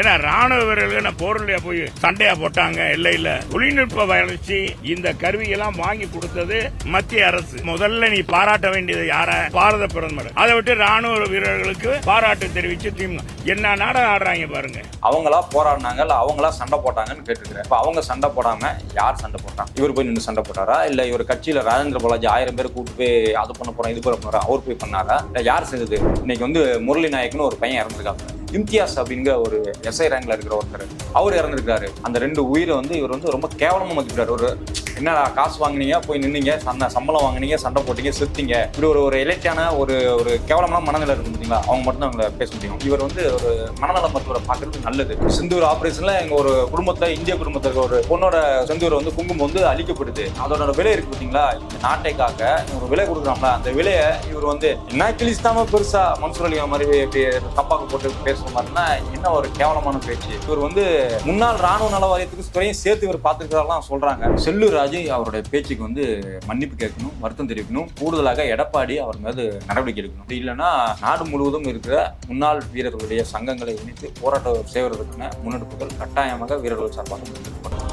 ஏன்னா ராணுவ வீரர்கள் போர்லையா போய் சண்டையா போட்டாங்க. இல்ல தொழில்நுட்ப வளர்ச்சி இந்த கருவியெல்லாம் வாங்கி கொடுத்தது மத்திய அரசு. முதல்ல நீ பாராட்ட வேண்டியது யார? பாரத பிரதமர். அதை விட்டு ராணுவ வீரர்களுக்கு பாராட்டு தெரிவிச்சு திமுக என்ன நாடகம் ஆடுறாங்க பாருங்க. அவங்களா போராடினாங்க இல்ல அவங்களா சண்டை போட்டாங்கன்னு கேட்டுக்கிறேன். இப்ப அவங்க சண்டை போடாம யார் சண்டை போட்டாங்க? இவர் போய் நின்று சண்டை போட்டாரா? இல்ல இவர் கட்சியில ராஜேந்திர பாலாஜி 1000 பேர் கூட்டு போய் அது பண்ண போறோம் இது பண்ண போறோம் அவர் போய் பண்ணாரா? இல்ல யார் செஞ்சது? இன்னைக்கு முரளி நாயக்னு ஒரு பையன் இறந்துருக்காங்க. இம்தியாஸ் அப்படிங்கிற ஒரு எஸ்ஐ ரேங்க்ல இருக்கிற ஒருத்தர் அவர் இறந்துருக்காரு. அந்த 2 உயிரை இவர் ரொம்ப கேவலமா மதிக்கிறாரு. ஒரு என்ன காசு வாங்கினீங்க, போய் நின்னீங்க, சம்பளம் வாங்கினீங்க, சண்டை போட்டீங்க, செத்தீங்க, இப்படி ஒரு எலைட்டான ஒரு கேவலமான மனநிலை இருக்கு பார்த்தீங்களா, அவங்க மட்டும் தான் அவங்கள பேச முடியும். இவர் ஒரு மனநல மருத்துவரை பார்க்கறது நல்லது. சிந்தூர் ஆபரேஷன்ல எங்க ஒரு குடும்பத்துல, இந்திய குடும்பத்துல ஒரு பொண்ணோட செந்தூர் குங்குமம் கும்பிடுது. அதோட விலை இருக்கு பார்த்தீங்களா, இந்த நாட்டைக்காக ஒரு விலை கொடுக்குறாங்களா, அந்த விலையை இவர் என்ன கிளிஸ்தானோ பெருசா மன்சூர் அலி மாதிரி தப்பாக்கு போட்டு பேசுற மாதிரினா என்ன ஒரு கேவலமான பேச்சு. இவர் முன்னாள் ராணுவ நல வாரியத்துக்கு துறையும் சேர்த்து இவர் பார்த்துக்கிறாரெல்லாம் சொல்றாங்க. செல்லூர் ராஜு அவருடைய பேச்சுக்கு மன்னிப்பு கேட்கணும், வருத்தம் தெரிவிக்கணும். கூடுதலாக எடப்பாடி அவர் மீது நடவடிக்கை எடுக்கணும். அப்படி இல்லைன்னா நாடு முழுவதும் இருக்கிற முன்னாள் வீரர்களுடைய சங்கங்களை இணைத்து போராட்டம் செய்வதற்கான முன்னெடுப்புகள் கட்டாயமாக வீரர்கள் சார்பாக முன்னெடுக்கப்படும்.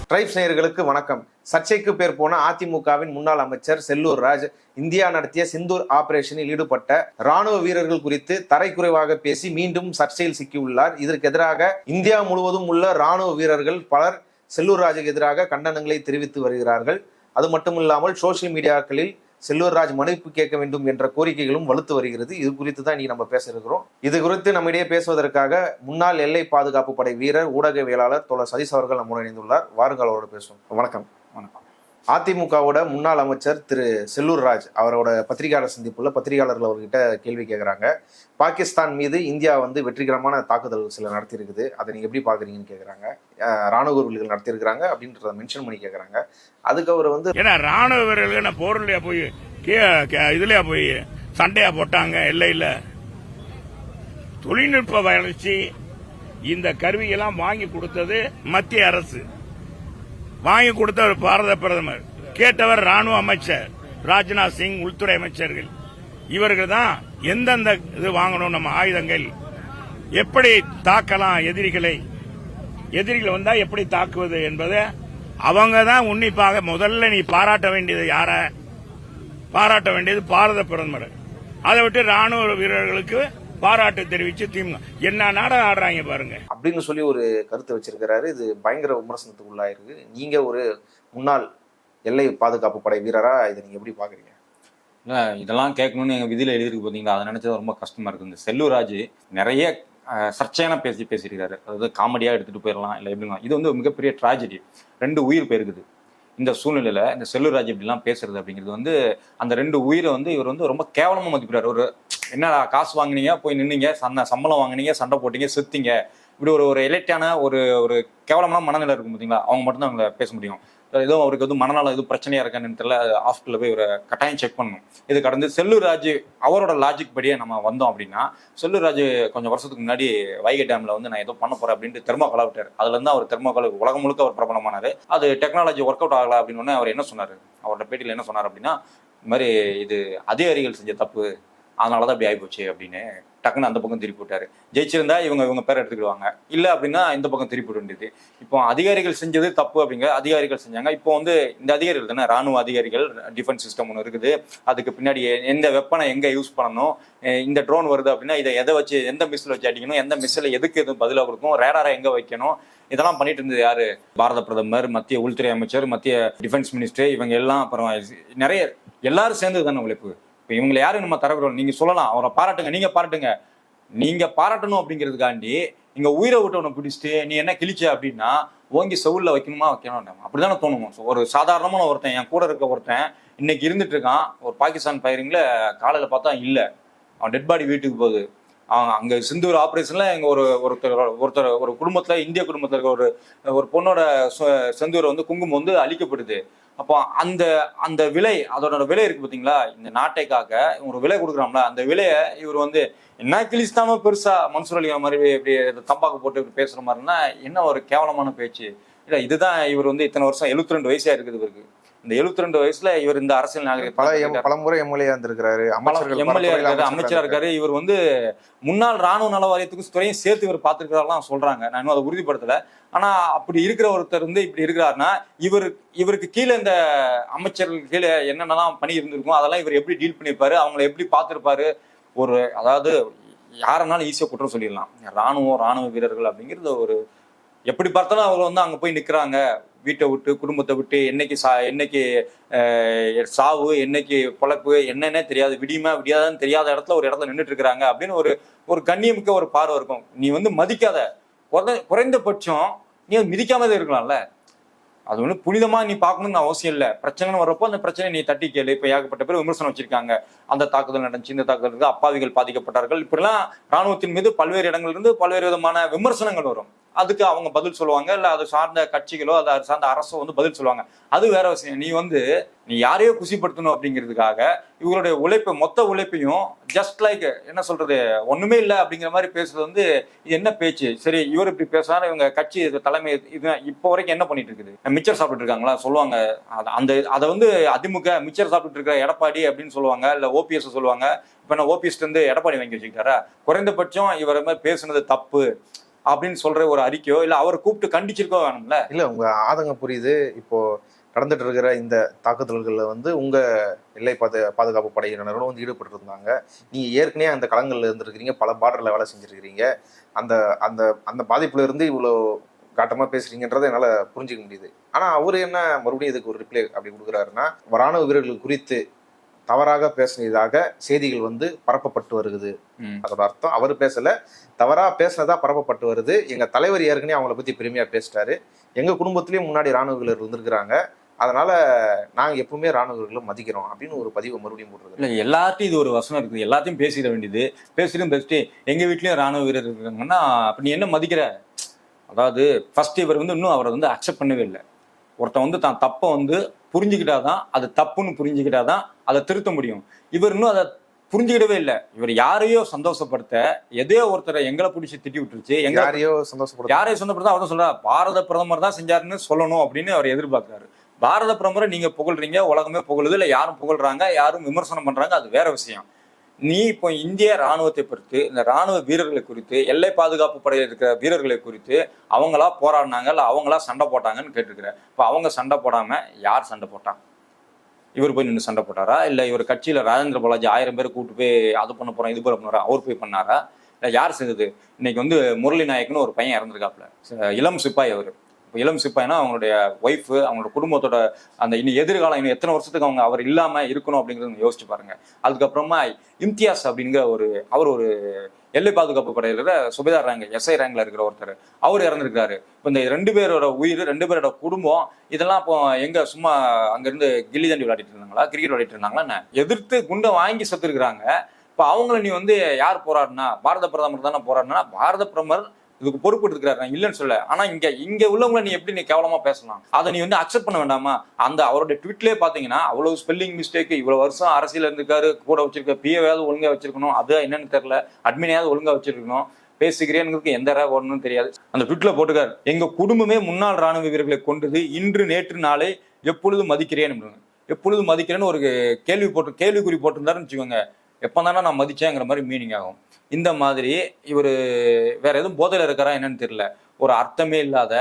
ட்ரைப்ஸ் நேயர்களுக்கு வணக்கம். சர்ச்சைக்கு பேர் போன அதிமுகவின் முன்னாள் அமைச்சர் செல்லூர் ராஜ் இந்தியா நடத்திய சிந்தூர் ஆபரேஷனில் ஈடுபட்ட ராணுவ வீரர்கள் குறித்து தரைக்குறைவாக பேசி மீண்டும் சர்ச்சையில் சிக்கியுள்ளார். இதற்கு எதிராக இந்தியா முழுவதும் உள்ள ராணுவ வீரர்கள் பலர் செல்லூர் ராஜுக்கு எதிராக கண்டனங்களை தெரிவித்து வருகிறார்கள். அது மட்டுமில்லாமல் சோசியல் மீடியாக்களில் செல்லூர் ராஜ் மன்னிப்பு கேட்க வேண்டும் என்ற கோரிக்கைகளும் வலுத்து வருகிறது. இது குறித்து தான் இன்னைக்கு நம்ம பேச இருக்கிறோம். இது குறித்து நம்மிடையே பேசுவதற்காக முன்னாள் எல்லை பாதுகாப்பு படை வீரர் ஊடகவியலாளர் தோழர் சதீஷ் அவர்கள் நம்முடன் இணைந்துள்ளார். வாருங்கள், அவரோட பேசுவோம். வணக்கம். வணக்கம். அதிமுகவோட முன்னாள் அமைச்சர் திரு செல்லூர் ராஜ் அவரோட பத்திரிகையாளர் சந்திப்புள்ள பத்திரிகையாளர்கள் அவர்கிட்ட கேள்வி கேட்குறாங்க. பாகிஸ்தான் மீது இந்தியா வெற்றிகரமான தாக்குதல் சில நடத்தியிருக்குது, அதை நீங்க எப்படி பாக்குறீங்கன்னு கேட்குறாங்க. ராணுவ வீரர்கள் நடத்தியிருக்கிறாங்க அப்படின்றத மென்ஷன் பண்ணி கேட்குறாங்க. அதுக்கு அவர் ஏன்னா ராணுவ வீரர்கள் போர்லையா போய் இதுலயா போய் சண்டையா போட்டாங்க. இல்ல தொழில்நுட்ப வளர்ச்சி இந்த கருவியெல்லாம் வாங்கி கொடுத்தது மத்திய அரசு. வாங்கி கொடுத்தவர் பாரத பிரதமர், கேட்டவர் ராணுவ அமைச்சர் ராஜ்நாத் சிங், உள்துறை அமைச்சர்கள். இவர்கள் தான் எந்தெந்த இது வாங்கணும், நம்ம ஆயுதங்கள் எப்படி தாக்கலாம், எதிரிகள் வந்தா எப்படி தாக்குவது என்பதை அவங்க தான் உன்னிப்பாக. முதல்ல நீ பாராட்ட வேண்டியது யார? பாராட்ட வேண்டியது பாரத பிரதமர். அதை விட்டு ராணுவ வீரர்களுக்கு பாராட்டு தெரிவிச்சு திமுக என்ன நாடகம் ஆடுறாங்க பாருங்க அப்படின்னு சொல்லி ஒரு கருத்தை வச்சிருக்கிறாரு. இது பயங்கர விமர்சனத்துக்கு உள்ளாயிருக்கு. நீங்க ஒரு முன்னாள் எல்லை பாதுகாப்பு படை வீரரா இதை நீங்க எப்படி பாக்குறீங்க? இல்ல இதெல்லாம் கேட்கணும்னு எங்க விதியில எழுதிருக்கு பாத்தீங்களா, அதை நினைச்சது ரொம்ப கஷ்டமா இருக்கு. இந்த செல்லூர் ராஜ் நிறைய சர்ச்சையான பேசியிருக்காரு. அதாவது காமெடியா எடுத்துட்டு போயிடலாம் இல்ல எப்படின்னா, இது மிகப்பெரிய ட்ராஜடி. 2 உயிர் போயிருக்குது. இந்த சூழ்நிலையில இந்த செல்லூர் ராஜ் இப்படிலாம் பேசுறது அப்படிங்கிறது அந்த 2 உயிரை இவர் ரொம்ப கேவலமா மதிக்கிறாரு. ஒரு என்ன காசு வாங்கினீங்க, போய் நின்னீங்க, சம்பளம் வாங்கினீங்க, சண்டை போட்டீங்க, செத்தீங்க, இப்படி ஒரு எலைட்டான ஒரு கேவலமான மனநிலை இருக்கும் பார்த்தீங்களா, அவங்க மட்டும் தான் அவங்கள பேச முடியும். ஏதோ அவருக்கு மனநல எதுவும் பிரச்சனையா இருக்கான்னு தெரியல, ஹாஸ்பிட்டலில் போய் ஒரு கட்டாயம் செக் பண்ணணும். இது கடந்து செல்லூர் ராஜ் அவரோட லாஜிக் படியே நம்ம வந்தோம் அப்படின்னா, செல்லூர் ராஜ் கொஞ்சம் வருஷத்துக்கு முன்னாடி வைகை டேம்ல நான் ஏதோ பண்ண போறேன் அப்படின்ட்டு தெர்மாக்கோலா விட்டார். அதுல இருந்து அவர் தெர்மாக்கோலா உலகம் முழுக்க அவர் பிரபலமானாரு. அது டெக்னாலஜி ஒர்க் அவுட் ஆகல அப்படின்னு அவர் என்ன சொன்னாரு, அவரோட பேட்டியில் என்ன சொன்னார் அப்படின்னா, இந்த மாதிரி இது அதிகாரிகள் செஞ்ச தப்பு, அதனாலதான் அப்படி ஆகிப்போச்சு அப்படின்னு டக்குன்னு அந்த பக்கம் திருப்பி விட்டாரு. ஜெயிச்சிருந்தா இவங்க பேரை எடுத்துக்கிடுவாங்க, இல்ல அப்படின்னா இந்த பக்கம் திருப்பி விட வேண்டியது. இப்போ அதிகாரிகள் செஞ்சது தப்பு அப்படிங்கிற அதிகாரிகள் செஞ்சாங்க. இப்போ இந்த அதிகாரிகள் தானே ராணுவ அதிகாரிகள், டிஃபென்ஸ் சிஸ்டம் ஒன்று இருக்குது, அதுக்கு பின்னாடி எந்த வெப்பனை எங்க யூஸ் பண்ணணும், இந்த ட்ரோன் வருது அப்படின்னா இதை எதை வச்சு எந்த மிஸ்ஸில் வச்சு அடிக்கணும், எந்த மிஸ்ஸில் எதுக்கு எதுவும் பதிலாக கொடுக்கும், ரேடாரை எங்க வைக்கணும், இதெல்லாம் பண்ணிட்டு இருந்தது யாரு? பாரத பிரதமர், மத்திய உள்துறை அமைச்சர், மத்திய டிஃபென்ஸ் மினிஸ்டர், இவங்க எல்லாம் அப்புறம் நிறைய எல்லாரும் சேர்ந்தது தானே உழைப்பு. இப்போ இவங்களை யாரும் நம்ம தரக்குறோம், நீங்க சொல்லலாம் அவரை பாராட்டுங்க, நீங்க பாராட்டணும் அப்படிங்கிறதுக்காண்டி இங்க உயிரை விட்டவனை பிடிச்சிட்டு நீ என்ன கிழிச்ச அப்படின்னா ஓங்கி செவுல்ல வைக்கணுமா வைக்கணும் அப்படிதானே தோணுமோ. ஒரு சாதாரணமான ஒருத்தன், என் கூட இருக்க ஒருத்தன் இன்னைக்கு இருந்துட்டு இருக்கான், ஒரு பாகிஸ்தான் ஃபயரிங்ல காலையில பார்த்தா இல்ல, அவன் டெட் பாடி வீட்டுக்கு போகுது. அங்க சிந்தூர் ஆபரேஷன்ல எங்க ஒருத்தர் ஒரு குடும்பத்துல, இந்திய குடும்பத்துல இருக்க ஒரு பொண்ணோட செந்தூர் குங்குமம் அழிக்கப்படுது. அப்போ அந்த விலை, அதோட விலை இருக்கு பாத்தீங்களா, இந்த நாட்டைக்காக ஒரு விலை கொடுக்குறாங்களா, அந்த விலையை இவர் என்ன கிளிஸ்தானோ பெருசா மன்சூர் அலி மாதிரி இப்படி தம்பாக்கு போட்டு இப்படி பேசுற மாதிரினா என்ன ஒரு கேவலமான பேச்சு. இல்ல இதுதான் இவர் இத்தனை வருஷம் 72 வயசா இருக்குது இவருக்கு. இந்த 72 வயசுல இவர் இந்த அரசியல் பலமுறை எம்எல்ஏ இருந்திருக்காரு, எம்எல்ஏ இருக்காரு, அமைச்சரா இருக்காரு. இவர் வந்து முன்னாள் ராணுவ நல வாரியத்துக்கு துறையும் சேர்த்து இவர் பார்த்துருக்கிறாரெல்லாம் சொல்றாங்க. நான் இன்னும் அதை உறுதிப்படுத்தல. ஆனா அப்படி இருக்கிற ஒருத்தர் வந்து இப்படி இருக்கிறாருன்னா இவருக்கு கீழே இந்த அமைச்சர்கள் கீழே என்னென்னலாம் பணி இருந்திருக்கும், அதெல்லாம் இவர் எப்படி டீல் பண்ணியிருப்பாரு, அவங்களை எப்படி பார்த்திருப்பாரு. அதாவது யாருனாலும் ஈஸியா குற்றம் சொல்லிடலாம். ராணுவ வீரர்கள் அப்படிங்கிறது ஒரு எப்படி பார்த்தாலும் அவங்க வந்து அங்க போய் நிக்கிறாங்க, வீட்டை விட்டு குடும்பத்தை விட்டு, என்னைக்கு சாவு என்னைக்கு பொழப்பு என்னன்னே தெரியாது, விடியாதான்னு தெரியாத இடத்துல ஒரு இடத்துல நின்றுட்டு இருக்கிறாங்க அப்படின்னு ஒரு கண்ணியமிக்க ஒரு பார்வை இருக்கும். நீ வந்து மதிக்காத, குறைந்தபட்சம் நீ மிதிக்காமதே இருக்கலாம்ல. அது ஒண்ணு புனிதமா நீ பார்க்கணும்னு அவசியம் இல்லை. பிரச்சனை வர்றப்போ அந்த பிரச்சனை நீ தட்டி கேளு. இப்ப ஏகப்பட்ட பேர் விமர்சனம் வச்சிருக்காங்க, அந்த தாக்குதல் நடந்துச்சு, இந்த தாக்குதல் இருக்கு, அப்பாவிகள் பாதிக்கப்பட்டார்கள், இப்படிலாம் ராணுவத்தின் மீது பல்வேறு இடங்கள்ல இருந்து பல்வேறு விதமான விமர்சனங்கள் வரும். அதுக்கு அவங்க பதில் சொல்லுவாங்க, இல்ல அது சார்ந்த கட்சிகளோ அது சார்ந்த அரசோ வந்து பதில் சொல்லுவாங்க. அது வேற விஷயம். நீ யாரையோ குசிப்படுத்தணும் அப்படிங்கிறதுக்காக இவங்களுடைய மொத்த உழைப்பையும் ஜஸ்ட் லைக் என்ன சொல்றது, ஒண்ணுமே இல்லை அப்படிங்கிற மாதிரி பேசுறது வந்து இது என்ன பேச்சு? சரி, இவர் இப்படி பேசுறாரு, இவங்க கட்சி தலைமை இது இப்போ வரைக்கும் என்ன பண்ணிட்டு இருக்குது? மிச்சர் சாப்பிட்டு இருக்காங்களா சொல்லுவாங்க. அதை வந்து அதிமுக மிச்சர் சாப்பிட்டு இருக்கிற எடப்பாடி அப்படின்னு சொல்லுவாங்க, இல்ல ஓபிஎஸ் சொல்லுவாங்க. இப்ப நான் ஓபிஎஸ் இருந்து எடப்பாடி வாங்கி வச்சுக்கிட்டாரா? குறைந்தபட்சம் இவர மாதிரி பேசுனது தப்பு அப்படின்னு சொல்ற ஒரு அறிக்கையோ இல்ல அவரை கூப்பிட்டு கண்டிச்சிருக்கோ வேணும்ல. இல்ல, உங்க ஆதங்கம் புரியுது. இப்போ நடந்துட்டு இருக்கிற இந்த தாக்குதல்கள்ல வந்து உங்க எல்லை பாதுகாப்பு படையினர்களும் வந்து ஈடுபட்டு இருந்தாங்க. நீங்க ஏற்கனவே அந்த களங்கள்ல இருந்திருக்கிறீங்க, பல பார்டர்ல வேலை செஞ்சிருக்கிறீங்க. அந்த அந்த அந்த பாதிப்புல இருந்து இவ்வளோ காட்டமா பேசுறீங்கன்றதை என்னால புரிஞ்சுக்க முடியுது. ஆனா அவரு என்ன மறுபடியும் இதுக்கு ஒரு ரிப்ளை அப்படி கொடுக்குறாருன்னா, ராணுவ வீரர்கள் குறித்து தவறாக பேசினதாக செய்திகள் வந்து பரப்பப்பட்டு வருகுது. அதோட அர்த்தம் அவர் பேசல, தவறா பேசினதா பரப்பப்பட்டு வருது. எங்க தலைவர் ஏற்கனவே அவங்கள பத்தி பெருமையா பேசிட்டாரு. எங்க குடும்பத்திலயும் முன்னாடி ராணுவ வீரர்கள் இருந்திருக்கிறாங்க, அதனால நாங்க எப்பவுமே ராணுவ வீரர்களை மதிக்கிறோம் அப்படின்னு ஒரு பதிவை மறுபடியும் போடுறது. இல்ல, எல்லாத்தையும் இது ஒரு வசனம் இருக்குது, எல்லாத்தையும் பேசிட வேண்டியது. பேசிட்டு எங்க வீட்லயும் ராணுவ வீரர் இருக்காங்கன்னா அப்ப நீ என்ன மதிக்கிற? அதாவது ஃபர்ஸ்ட் இவர் வந்து இன்னும் அவரை வந்து அக்செப்ட் பண்ணவே இல்லை. ஒருத்தன் வந்து தான் தப்பை வந்து புரிஞ்சுக்கிட்டாதான், அது தப்புன்னு புரிஞ்சுக்கிட்டாதான் அதை திருத்த முடியும். இவர் இன்னும் அதை புரிஞ்சுக்கிடவே இல்லை. இவர் யாரையோ சந்தோஷப்படுத்த எதையோ ஒருத்தரை எங்களை பிடிச்சி திட்டி விட்டுருச்சு, யாரையோ சந்தோஷப்படுத்த அவர் சொல்றாரு பாரத பிரதமர் தான் செஞ்சாருன்னு சொல்லணும் அப்படின்னு அவர் எதிர்பார்க்கிறாரு. பாரத பிரதமரை நீங்க புகழ்றீங்க, உலகமே புகழுது, இல்லை யாரும் புகழ்றாங்க, யாரும் விமர்சனம் பண்றாங்க, அது வேற விஷயம். நீ இப்போ இந்திய ராணுவத்தை பொறுத்து, இந்த ராணுவ வீரர்களை குறித்து, எல்லை பாதுகாப்பு படையில் இருக்கிற வீரர்களை குறித்து அவங்களா போராடினாங்க இல்ல அவங்களா சண்டை போட்டாங்கன்னு கேட்டிருக்கிற. இப்போ அவங்க சண்டை போடாம யார் சண்டை போட்டான்? இவர் போய் நின்று சண்டை போட்டாரா? இல்ல இவர் கட்சியில ராஜேந்திர பாலாஜி 1000 பேர் கூட்டு போய் அது பண்ண போறோம் இது பண்ண போறாரா, அவர் போய் பண்ணாரா? இல்ல யார் செஞ்சது? இன்னைக்கு வந்து முரளி நாயக்னு ஒரு பையன் இறந்துருக்காப்புல, இளம் சிப்பாய். அவர் இளம் சிப்பாய்னா அவங்களுடைய ஒய்ஃப், அவங்களோட குடும்பத்தோட அந்த இன்னும் எதிர்காலம் இன்னும் எத்தனை வருஷத்துக்கு அவர் இல்லாம இருக்கணும் அப்படிங்கிறது யோசிச்சு பாருங்க. அதுக்கப்புறமா இம்தியாஸ் அப்படிங்கிற அவர் ஒரு எல்லை பாதுகாப்பு படையில சுபேதார் ரேங்க் எஸ்ஐ ரேங்க்ல இருக்கிற ஒருத்தர், அவர் இறந்துருக்காரு. இப்போ இந்த 2 பேரோட உயிர், 2 பேரோட குடும்பம், இதெல்லாம் இப்போ எங்க சும்மா அங்கிருந்து கில்லி தாண்டி விளையாடிட்டு இருந்தாங்களா, கிரிக்கெட் விளையாடிட்டு இருந்தாங்களா, எதிர்த்து குண்டை வாங்கி செத்து இருக்கிறாங்க. இப்போ அவங்கள நீ வந்து யார் போராடினா? பாரத பிரதமர் தானே போராடினா? பாரத பிரதமர் இதுக்கு பொறுப்பு எடுத்துக்கிறாரு, நான் இல்லைன்னு சொல்ல. ஆனா இங்க உள்ளவங்களை நீ எப்படி நீ கேவலமா பேசலாம்? அதை நீ வந்து அக்செப்ட் பண்ண வேண்டாமா? அந்த அவருடைய ட்வீட்லயே பாத்தீங்கன்னா அவ்வளவு ஸ்பெல்லிங் மிஸ்டேக், இவ்வளவு வருஷம் அரசியல் இருந்திருக்காரு, கூட வச்சிருக்க பிஏவாவது ஒழுங்கா வச்சிருக்கணும், அது என்னன்னு தெரியல, அட்மினையாவது ஒழுங்கா வச்சிருக்கணும், பேசுகிறேன்னு எந்த ஒன்றும் தெரியாது. அந்த ட்வீட்ல போட்டுக்காரு, எங்க குடும்பமே முன்னாள் ராணுவ வீரர்களை கொண்டது, இன்று நேற்று நாளை எப்பொழுது மதிக்கிறேன், எப்பொழுது மதிக்கிறேன்னு ஒரு கேள்விக்குறி போட்டிருந்தாருன்னு வச்சுக்கோங்க. எப்பதானே நான் மதிச்சேங்கிற மாதிரி மீனிங் ஆகும். இந்த மாதிரி இவர் வேற எதுவும் போதையில இருக்காரா என்னன்னு தெரியல. ஒரு அர்த்தமே இல்லாத,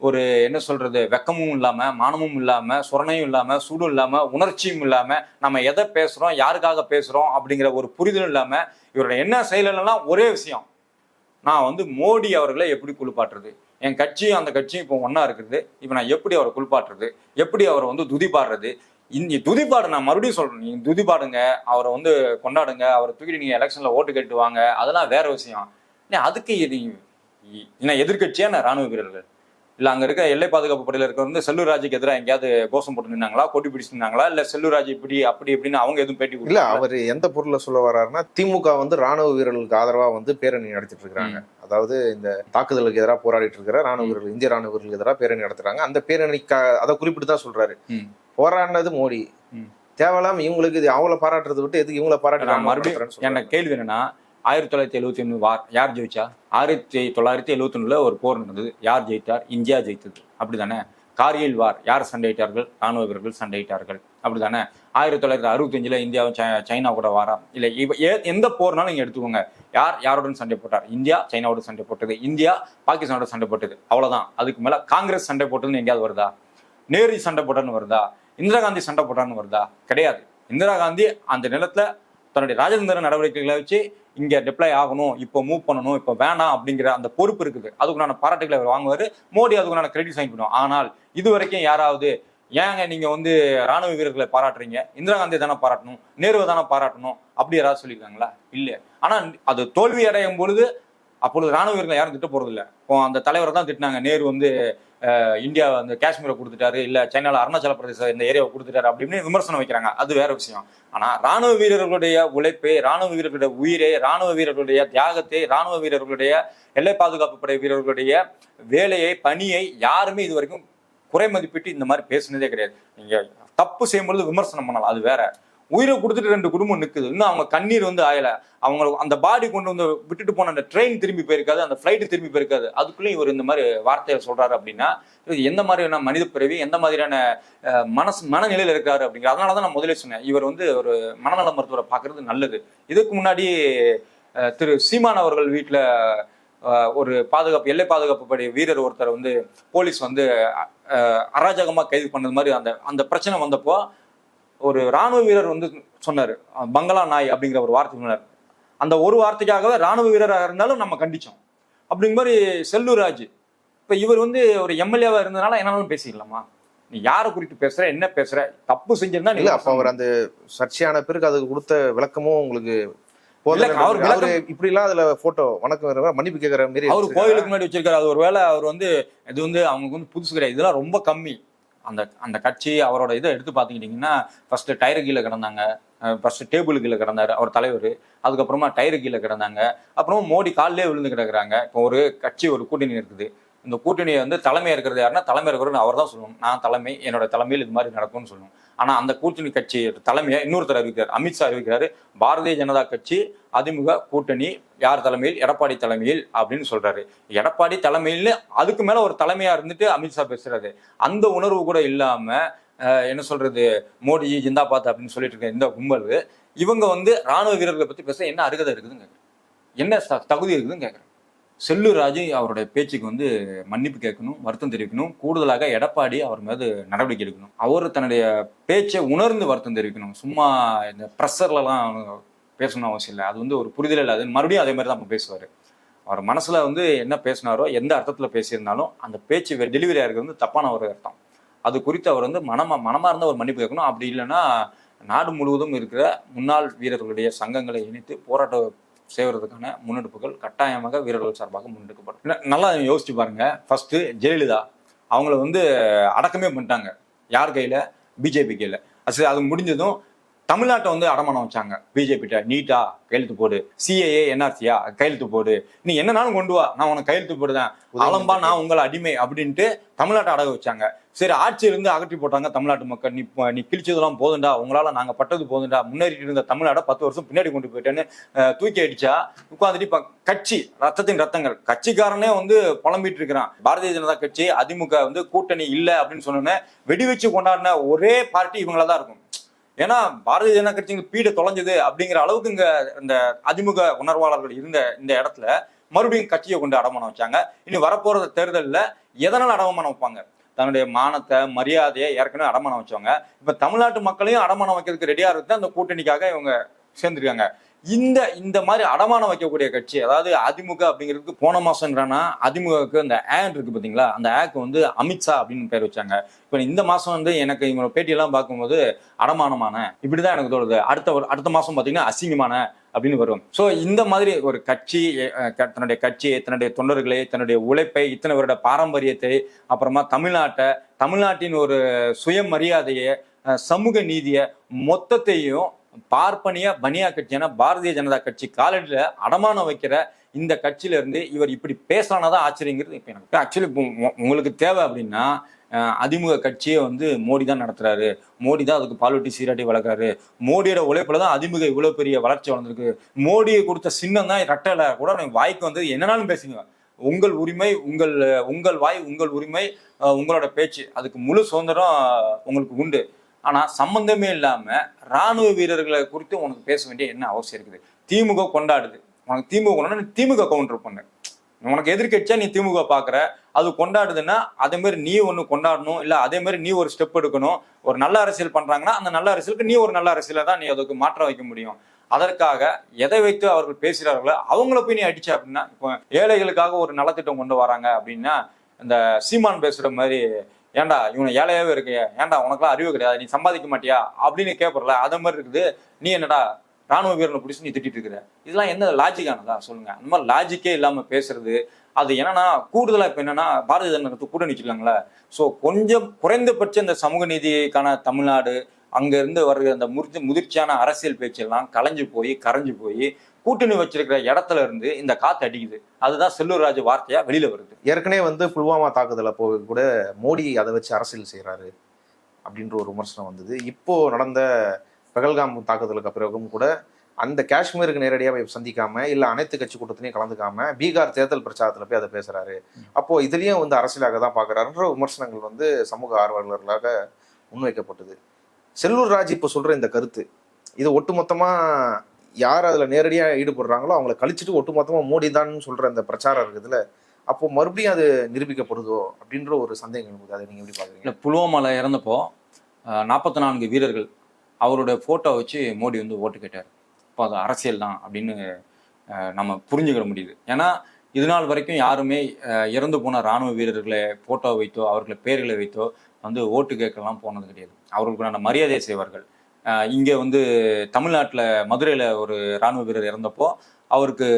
ஒரு என்ன சொல்றது, வெக்கமும் இல்லாம, மானமும் இல்லாம, சுரணையும் இல்லாம, சூடும் இல்லாம, உணர்ச்சியும் இல்லாம, நம்ம எதை பேசுறோம், யாருக்காக பேசுறோம் அப்படிங்கிற ஒரு புரிதலும் இல்லாம இவரோட என்ன செயலாம் ஒரே விஷயம், நான் வந்து மோடி அவர்களை எப்படி குளிப்பாட்டுறது, என் கட்சியும் அந்த கட்சியும் இப்போ ஒன்னா இருக்குது, இப்போ நான் எப்படி அவரை குளிப்பாட்டுறது, எப்படி அவரை வந்து துதிப்பாடுறது. இந்த துதிப்பாடு நான் மறுபடியும் சொல்றேன், நீங்க துதிப்பாடுங்க, அவரை வந்து கொண்டாடுங்க, அவரை தூக்கிட்டு நீங்க எலெக்ஷன்ல ஓட்டு கேட்டுவாங்க, அதெல்லாம் வேற விஷயம். அதுக்கு என்ன எதிர்கட்சியா நான் ராணுவ வீரர்கள் இல்ல அங்க இருக்க எல்லை பாதுகாப்பு படையில இருக்க வந்து செல்லூர் ராஜுக்கு எதிராக எங்கேயாவது கோஷம் போட்டு நின்னாங்களா, கொடி பிடிச்சு நின்னாங்களா, இல்ல செல்லூர் ராஜ் இப்படி அப்படி இப்படின்னு அவங்க எதுவும் பேட்டி இல்ல. அவர் எந்த பொருளை சொல்ல வர்றாருன்னா, திமுக வந்து ராணுவ வீரர்களுக்கு ஆதரவா வந்து பேரணி நடத்திட்டு இருக்காங்க. அதாவது இந்த தாக்குதலுக்கு எதிராக போராடிட்டு இருக்கிற ராணுவ வீரர்கள், இந்திய ராணுவ வீரர்களுக்கு எதிராக பேரணி நடத்துறாங்க. அந்த பேரணிக்கு அதை குறிப்பிட்டு தான் சொல்றாரு, போராடினது மோடி, தேவலாம் இவங்களுக்கு இது அவங்கள பாராட்டுறதை விட்டு எதுக்கு இவங்களை பாராட்டுறாங்க. மறுபடியும் என்ன கேள்வி என்னன்னா, 1971 வார் யார் ஜெயிச்சா? 1971 ஒரு போர் நடந்தது, யார் ஜெயித்தார்? இந்தியா ஜெயித்தது, அப்படிதானே? கார்கில் வார் யார் சண்டையிட்டார்கள்? ராணுவ வீரர்கள் சண்டையிட்டார்கள், அப்படிதானே? 1965 இந்தியாவும் சைனா கூட வாரா இல்லை, எந்த போர்னாலும் நீங்க எடுத்துக்கோங்க, யாருடன் சண்டை போட்டார்? இந்தியா சைனாவோட சண்டை போட்டது, இந்தியா பாகிஸ்தானோட சண்டை போட்டது, அவ்வளவுதான். அதுக்கு மேல காங்கிரஸ் சண்டை போட்டதுன்னு எங்கேயாவது வருதா? நேரு சண்டை போட்டான்னு வருதா? இந்திரா காந்தி சண்டை போட்டான்னு வருதா? கிடையாது. இந்திரா காந்தி அந்த நிலத்துல தன்னுடைய ராஜதந்திர நடவடிக்கைகளை வச்சு இங்க டிப்ளாய் ஆகணும், இப்போ மூவ் பண்ணணும், இப்போ வேணாம் அப்படிங்கிற அந்த பொறுப்பு இருக்குது. அதுக்குண்டான பாராட்டுகளை அவர் வாங்குவார். மோடி அதுக்குண்டான கிரெடிட் சைன் பண்ணுவோம். ஆனால் இது வரைக்கும் யாராவது ஏங்க நீங்க வந்து ராணுவ வீரர்களை பாராட்டுறீங்க, இந்திரா காந்தி தானே பாராட்டணும், நேருவை தானே பாராட்டணும், அப்படி யாராவது சொல்லியிருக்காங்களா? இல்லை. ஆனா அது தோல்வி அடையும் பொழுது அப்பொழுது ராணுவ வீரர்கள் யாரும் திட்ட போறது இல்லை. இப்போ அந்த தலைவரை தான் திட்டினாங்க. நேரு வந்து இந்தியா அந்த காஷ்மீரை கொடுத்துட்டாரு, இல்ல சைனால அருணாச்சல பிரதேச இந்த ஏரியாவை கொடுத்துட்டாரு அப்படின்னு விமர்சனம் வைக்கிறாங்க. அது வேற விஷயம். ஆனா ராணுவ வீரர்களுடைய உழைப்பை, ராணுவ வீரர்களுடைய உயிரை, ராணுவ வீரர்களுடைய தியாகத்தை, ராணுவ வீரர்களுடைய எல்லை பாதுகாப்பு படை வீரர்களுடைய வேலையை, பணியை யாருமே இது வரைக்கும் குறை மதிப்பிட்டு இந்த மாதிரி பேசுனதே கிடையாது. நீங்க தப்பு செய்யும்பொழுது விமர்சனம் பண்ணலாம், அது வேற. உயிரை கொடுத்துட்டு 2 குடும்பம் நிற்குது, இன்னும் அவங்க கண்ணீர் வந்து ஆயல, அவங்க அந்த பாடி கொண்டு வந்து விட்டுட்டு போன அந்த ட்ரெயின் திரும்பி போயிருக்காது, அந்த ஃபிளைட்டு திரும்பி போயிருக்காது. அதுக்குள்ளேயும் இவர் இந்த மாதிரி வார்த்தையை சொல்றாரு அப்படின்னா எந்த மாதிரியான மனித பிறவி, எந்த மாதிரியான மனநிலையில் இருக்காரு அப்படிங்கிற. அதனாலதான் நான் முதலே சொன்னேன், இவர் வந்து ஒரு மனநல மருத்துவரை பார்க்கறது நல்லது. இதுக்கு முன்னாடி திரு சீமான் அவர்கள் வீட்டில் ஒரு பாதுகாப்பு, எல்லை பாதுகாப்பு படை வீரர் ஒருத்தர் வந்து போலீஸ் வந்து அராஜகமா கைது பண்ணது மாதிரி அந்த பிரச்சனை வந்தப்போ ஒரு ராணுவ வீரர் வந்து சொன்னாரு, பங்களா நாய் அப்படிங்கிற ஒரு வார்த்தை சொன்னார். அந்த ஒரு வார்த்தைக்காகவே ராணுவ வீரராக இருந்தாலும் நம்ம கண்டிச்சோம். அப்படிங்கிற மாதிரி செல்லூர் ராஜ் இப்ப இவர் வந்து ஒரு எம்எல்ஏவா இருந்ததுனால என்னாலும் பேசிக்கலாமா? நீ யாரை குறித்து பேசுற, என்ன பேசுற, தப்பு செஞ்சிருந்தா இல்ல. அப்ப அவர் அந்த சர்ச்சையான பிறகு அதுக்கு கொடுத்த விளக்கமும் உங்களுக்கு இப்படி எல்லாம் அதுல போட்டோ வணக்கம் மன்னிப்பு கேட்கற மாதிரி அவர் கோயிலுக்கு முன்னாடி வச்சிருக்காரு. அது ஒரு வேலை அவர் வந்து இது வந்து அவங்களுக்கு வந்து புதுசு கிடையாது, இதெல்லாம் ரொம்ப கம்மி. அந்த கட்சி அவரோட இதை எடுத்து பார்த்துக்கிட்டிங்கன்னா ஃபர்ஸ்ட் டயரு கீழே கிடந்தாங்க, ஃபர்ஸ்ட் டேபிள் கீழே கிடந்தாரு அவர் தலைவர், அதுக்கப்புறமா டயரு கீழே கிடந்தாங்க, அப்புறமா மோடி காலிலே விழுந்து கிடக்குறாங்க. இப்போ ஒரு கட்சி, ஒரு கூட்டணி இருக்குது. இந்த கூட்டணியை வந்து தலைமையாக இருக்கிறது யாருன்னா தலைமை இருக்கிறது அவர் தான் சொல்லணும். நான் தலைமை, என்னோட தலைமையில் இது மாதிரி நடக்கும்னு சொல்லணும். ஆனால் அந்த கூட்டணி கட்சி தலைமையை இன்னொருத்தர் அறிவிக்கிறார், அமித்ஷா அறிவிக்கிறாரு, பாரதிய ஜனதா கட்சி அதிமுக கூட்டணி யார் தலைமையில்? எடப்பாடி தலைமையில் அப்படின்னு சொல்றாரு. எடப்பாடி தலைமையில் அதுக்கு மேல ஒரு தலைமையா இருந்துட்டு அமித்ஷா பேசுறாரு. அந்த உணர்வு கூட இல்லாம என்ன சொல்றது, மோடிஜி ஜிந்தாபாத் அப்படின்னு சொல்லிட்டு இருக்க இந்த கும்பல் இவங்க வந்து ராணுவ வீரர்களை பத்தி பேச என்ன அருகதை இருக்குதுன்னு கேட்குறேன், என்ன தகுதி இருக்குதுன்னு கேட்குறேன். செல்லூர் ராஜு அவருடைய பேச்சுக்கு வந்து மன்னிப்பு கேட்கணும், வருத்தம் தெரிவிக்கணும். கூடுதலாக எடப்பாடி அவர் மீது நடவடிக்கை எடுக்கணும். அவர் தன்னுடைய பேச்சை உணர்ந்து வருத்தம் தெரிவிக்கணும். சும்மா இந்த ப்ரெஷர்லாம் பேசணும் அவசியம் இல்லை. அது வந்து ஒரு புரிதல் இல்லை. அது மறுபடியும் அதே மாதிரி தான் நம்ம பேசுவார். அவர் மனசுல வந்து என்ன பேசினாரோ, எந்த அர்த்தத்தில் பேசியிருந்தாலும் அந்த பேச்சு டெலிவரி ஆகிறது வந்து தப்பான ஒரு அர்த்தம். அது குறித்து அவர் வந்து மனமார்ந்த ஒரு மன்னிப்பு கேட்கணும். அப்படி இல்லைன்னா நாடு முழுவதும் இருக்கிற முன்னாள் வீரர்களுடைய சங்கங்களை இணைத்து போராட்டம் செய்வதற்கான முன்னெடுப்புகள் கட்டாயமாக வீரர்கள் சார்பாக முன்னெடுக்கப்படும். நல்லா யோசிச்சு பாருங்க. ஃபர்ஸ்ட் ஜெயலலிதா அவங்கள வந்து அடக்கமே பண்ணிட்டாங்க. யார் கையில? பிஜேபி கையில. அது முடிஞ்சதும் தமிழ்நாட்டை வந்து அடமானம் வச்சாங்க பிஜேபிட்ட. நீட்டா கையெழுத்து போடு, சிஏஏ என்ஆர்சியா கையெழுத்து போடு, நீ என்னன்னாலும் கொண்டு வா, நான் உனக்கு கையெழுத்து போடுதேன், அலம்பா நான் உங்களை அடிமை அப்படின்ட்டு தமிழ்நாட்டை அடக வச்சாங்க. சரி, ஆட்சியிலிருந்து அகற்றி போட்டாங்க தமிழ்நாட்டு மக்கள். நீ கிழிச்சதெல்லாம் போதுண்டா, உங்களால நாங்க பட்டது போதுண்டா, முன்னேறிட்டு இருந்த தமிழ்நாட 10 வருஷம் பின்னாடி கொண்டு போயிட்டேன்னு தூக்கி அடிச்சா உட்காந்துட்டு இப்ப கட்சி ரத்தத்தின் ரத்தங்கள் கட்சிக்காரனே வந்து புலம்பிட்டு இருக்கிறான். பாரதிய ஜனதா கட்சி அதிமுக வந்து கூட்டணி இல்லை அப்படின்னு சொன்னோன்னே வெடி வச்சு கொண்டாடின ஒரே பார்ட்டி இவங்களதான் இருக்கும். ஏன்னா பாரதிய ஜனதா கட்சி பீட தொலைஞ்சது அப்படிங்கிற அளவுக்கு இங்க இந்த அதிமுக உணர்வாளர்கள் இருந்த இந்த இடத்துல மறுபடியும் கட்சியை கொண்டு அடமானம் வச்சாங்க. இனி வரப்போற தேர்தலில் எதனால அடமானம் வைப்பாங்க? தன்னுடைய மானத்தை, மரியாதையை ஏற்கனவே அடமானம் வச்சவங்க இப்ப தமிழ்நாட்டு மக்களையும் அடமானம் வைக்கிறதுக்கு ரெடியா இருக்கு. அந்த கூட்டணிக்காக இவங்க சேர்ந்திருக்காங்க. இந்த மாதிரி அடமானம் வைக்கக்கூடிய கட்சி, அதாவது அதிமுக அப்படிங்கிறதுக்கு போன மாசம்ன்றானா அதிமுகவுக்கு அந்த ஆக்ட் இருக்கு பாத்தீங்களா, அந்த ஆக்ட் வந்து அமித்ஷா அப்படின்னு பேர் வச்சாங்க. இப்ப இந்த மாசம் வந்து எனக்கு இவங்க பேட்டியெல்லாம் பார்க்கும்போது அடமானமான இப்படிதான் எனக்கு தோணுது. அடுத்த மாசம் பாத்தீங்கன்னா அசிங்கமான அப்படின்னு வரும். ஸோ இந்த மாதிரி ஒரு கட்சி தன்னுடைய கட்சியை, தன்னுடைய தொண்டர்களை, தன்னுடைய உழைப்பை, இத்தனை வருட பாரம்பரியத்தை, அப்புறமா தமிழ்நாட்டின் ஒரு சுயமரியாதையை, சமூக நீதியை மொத்தத்தையும் பார்ப்பனிய பனியா கட்சியான பாரதிய ஜனதா கட்சி காலடியில அடமானம் வைக்கிற இந்த கட்சியில இருந்து இவர் இப்படி பேசலானதான் ஆச்சரியங்கிறது. இப்ப எனக்கு ஆக்சுவலி உங்களுக்கு தேவை அப்படின்னா அதிமுக கட்சியை வந்து மோடி தான் நடத்துறாரு, மோடி தான் அதுக்கு பால்வெட்டி சீராட்டி வளர்க்குறாரு, மோடியோட உழைப்புல தான் அதிமுக இவ்வளவு பெரிய வளர்ச்சி வளர்ந்துருக்கு, மோடியை கொடுத்த சின்னம் தான் ரெட்டலை கூட வாய்க்கு வந்து என்னன்னாலும் பேசுங்க. உங்கள் உரிமை, உங்கள் வாய் உங்கள் உரிமை, உங்களோட பேச்சு, அதுக்கு முழு சுதந்திரம் உங்களுக்கு உண்டு. ஆனா சம்பந்தமே இல்லாம ராணுவ வீரர்களை குறித்து உனக்கு பேச வேண்டிய என்ன அவசியம் இருக்குது? திமுக கொண்டாடுது, உனக்கு திமுக கொண்டாடு, நீ திமுக கவுண்டர் பண்ணு. உனக்கு எதிர்க்கட்சியா நீ திமுக பாக்குற, அது கொண்டாடுதுன்னா அதே மாதிரி நீ ஒண்ணு கொண்டாடணும், இல்ல அதே மாதிரி நீ ஒரு ஸ்டெப் எடுக்கணும். ஒரு நல்ல அரசியல் பண்றாங்கன்னா அந்த நல்ல அரசியலுக்கு நீ ஒரு நல்ல அரசியலை தான் நீ அதுக்கு மாற்றம் வைக்க முடியும். அதற்காக எதை வைத்து அவர்கள் பேசுகிறார்களோ அவங்கள போய் நீ அடிச்ச அப்படின்னா, இப்போ ஏழைகளுக்காக ஒரு நலத்திட்டம் கொண்டு வராங்க அப்படின்னா இந்த சீமான் பேசுற மாதிரி, ஏன்டா இவனை ஏழையாவே இருக்கு, ஏன்டா உனக்குலாம் அறிவு கிடையாது, நீ சம்பாதிக்க மாட்டியா அப்படின்னு கேட்பறல, அதே மாதிரி இருக்குது. நீ என்னடா ராணுவ வீரனை பிடிச்சி நீ திட்டிட்டு இருக்கிற, இதெல்லாம் என்ன லாஜிக்கானதா சொல்லுங்க? அந்த மாதிரி லாஜிக்கே இல்லாம பேசுறது. அது என்னன்னா கூடுதலா இப்ப என்னன்னா பாரதிய ஜனதா கூட நிச்சுக்கலாங்களா. ஸோ கொஞ்சம் குறைந்தபட்சம் இந்த சமூக நீதிக்கான தமிழ்நாடு, அங்க இருந்து வர்ற அந்த முதிர்ச்சியான அரசியல் பேச்செல்லாம் கரைஞ்சு போய் கூட்டணி வச்சிருக்கிற இடத்துல இருந்து இந்த காத்து அடிக்குது. அதுதான் செல்லூர் ராஜு வார்த்தையா வெளியில வருது. ஏற்கனவே புல்வாமா தாக்குதல் அப்போ கூட மோடி அதை வச்சு அரசியல் செய்யறாரு அப்படின்ற ஒரு விமர்சனம் வந்தது. இப்போ நடந்த பகல்காம் தாக்குதலுக்கு பிறகும் கூட அந்த காஷ்மீருக்கு நேரடியாக போய் சந்திக்காம, இல்ல அனைத்து கட்சி கூட்டத்திலையும் கலந்துக்காம பீகார் தேர்தல் பிரச்சாரத்துல போய் அதை பேசுறாரு. அப்போ இதுலயும் அரசியலாக தான் பாக்குறாருன்ற விமர்சனங்கள் சமூக ஆர்வலர்களாக முன்வைக்கப்பட்டது. செல்லூர் ராஜ் இப்போ சொல்ற இந்த கருத்து, இது ஒட்டுமொத்தமா யார் அதுல நேரடியா ஈடுபடுறாங்களோ அவங்களை கழிச்சுட்டு ஒட்டுமொத்தமா மோடி தான் சொல்ற அந்த பிரச்சாரம் இருக்குதுல்ல, அப்போ மறுபடியும் அது நிரூபிக்கப்படுதோ அப்படின்ற ஒரு சந்தேகம் இருக்குது. அதை நீங்க எப்படி பாக்குறீங்க? புல்வாமால இறந்தப்போ 44 வீரர்கள் அவருடைய போட்டோ வச்சு மோடி ஓட்டு கேட்டார். இப்போ அது அரசியல் தான் அப்படின்னு நம்ம புரிஞ்சுக்கிட முடியுது. ஏன்னா இது நாள் வரைக்கும் யாருமே இறந்து போன ராணுவ வீரர்களை போட்டோ வைத்தோ அவர்களை பேர்களை வைத்தோ ஓட்டு கேட்கலாம் போனது கிடையாது. அவர்களுக்கு மரியாதை செய்வார்கள். இங்கே தமிழ்நாட்டில் மதுரையில் ஒரு ராணுவ வீரர் இறந்தப்போ அவருக்கு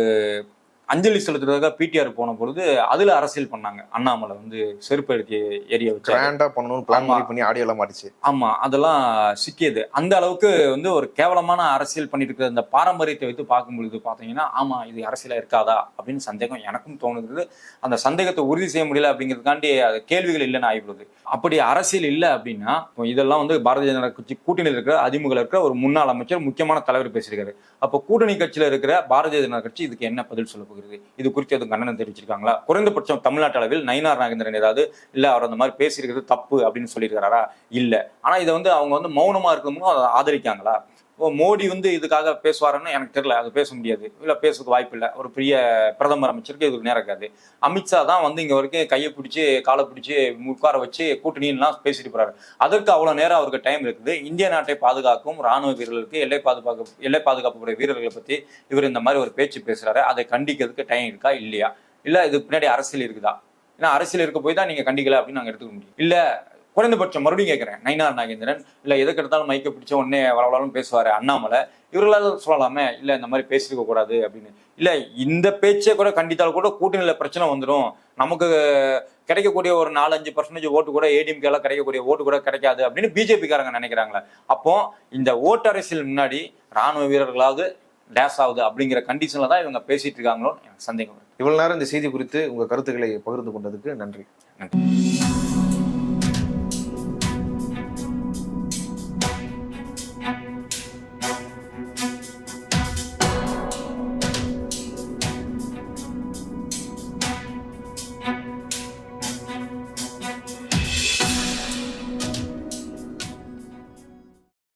அஞ்சலி செலுத்துறதுக்காக பிடிஆர் போன பொழுது அதுல அரசியல் பண்ணாங்க. அண்ணாமலை செருப்பு எடுத்து ஏரியா வச்சு பிளான் பண்ணி ஆடியோலாம் மாறிச்சு. ஆமா, அதெல்லாம் சிக்கியது. அந்த அளவுக்கு ஒரு கேவலமான அரசியல் பண்ணிட்டு இருக்கிற அந்த பாரம்பரியத்தை வைத்து பார்க்கும் பொழுது பாத்தீங்கன்னா, ஆமா இது அரசியலா இருக்காதா அப்படின்னு சந்தேகம் எனக்கும் தோணுது. அந்த சந்தேகத்தை உறுதி செய்ய முடியல அப்படிங்கிறதுக்காண்டி அது கேள்விகள் இல்லைன்னு ஆகிவிடுது. அப்படி அரசியல் இல்லை அப்படின்னா இதெல்லாம் பாரதிய ஜனதா கட்சி கூட்டணியில் இருக்கிற அதிமுக இருக்கிற ஒரு முன்னாள் அமைச்சர் முக்கியமான தலைவர் பேசியிருக்காரு. அப்போ கூட்டணி கட்சியில இருக்கிற பாரதிய ஜனதா கட்சி இதுக்கு என்ன பதில் சொல்ல போகுது? இது குறித்து எதுவும் கண்டனம் தெரிவிச்சிருக்காங்களா? குறைந்தபட்சம் தமிழ்நாட்டு அளவில் நயினார் நாகேந்திரன் ஏதாவது இல்ல அவர் அந்த மாதிரி பேசியிருக்கிறது தப்பு அப்படின்னு சொல்லியிருக்காரா? இல்ல. ஆனா இதை அவங்க மௌனமா இருக்கணும் அதை ஆதரிக்காங்களா? மோடி இதுக்காக பேசுவாருன்னு எனக்கு தெரியல. அது பேச முடியாது, இல்ல பேசுறதுக்கு வாய்ப்பு இல்லை. ஒரு பெரிய பிரதமர் அமைச்சருக்கு இதுக்கு நேரம் இருக்காது. அமித்ஷா தான் இங்க வரைக்கும் கையை பிடிச்சி காலை பிடிச்சி உட்கார வச்சு கூட்டணிலாம் பேசிட்டு போறாரு. அதற்கு அவ்வளவு நேரம் அவருக்கு டைம் இருக்குது. இந்திய நாட்டை பாதுகாக்கும் ராணுவ வீரர்களுக்கு எல்லை பாதுகாப்பு வீரர்களை பத்தி இவர் இந்த மாதிரி ஒரு பேச்சு பேசுறாரு. அதை கண்டிக்கிறதுக்கு டைம் இருக்கா இல்லையா? இல்ல இது பின்னாடி அரசியல் இருக்குதா? ஏன்னா அரசியல் இருக்க போய் தான் நீங்க கண்டிக்கல அப்படின்னு நாங்க எடுத்துக்க முடியும். இல்ல குறைந்தபட்சம் மறுபடியும் கேட்கிறேன், நயினார் நாகேந்திரன் இல்ல எதுக்கு எடுத்தாலும் மைக்க பிடிச்ச உடனே வளவளாலும் பேசுவாரு அண்ணாமலை, இவர்களால சொல்லலாமே இல்ல இந்த மாதிரி பேசிருக்க கூடாது அப்படின்னு. இல்ல இந்த பேச்சை கூட கண்டித்தால் கூட கூட்டணியில பிரச்சனை வந்துடும், நமக்கு கிடைக்கக்கூடிய ஒரு 4-5% ஓட்டு கூட ஏடிஎம்கே எல்லாம் கிடைக்கக்கூடிய ஓட்டு கூட கிடைக்காது அப்படின்னு பிஜேபி காரங்க நினைக்கிறாங்களே. அப்போ இந்த ஓட்டு அரசியல் முன்னாடி ராணுவ வீரர்களாவது டேஸ் ஆகுது அப்படிங்கிற கண்டிஷன்ல தான் இவங்க பேசிட்டு இருக்காங்களோன்னு எனக்கு சந்தேகம். இவ்வளவு நேரம் இந்த செய்தி குறித்து உங்க கருத்துக்களை பகிர்ந்து கொண்டதுக்கு நன்றி.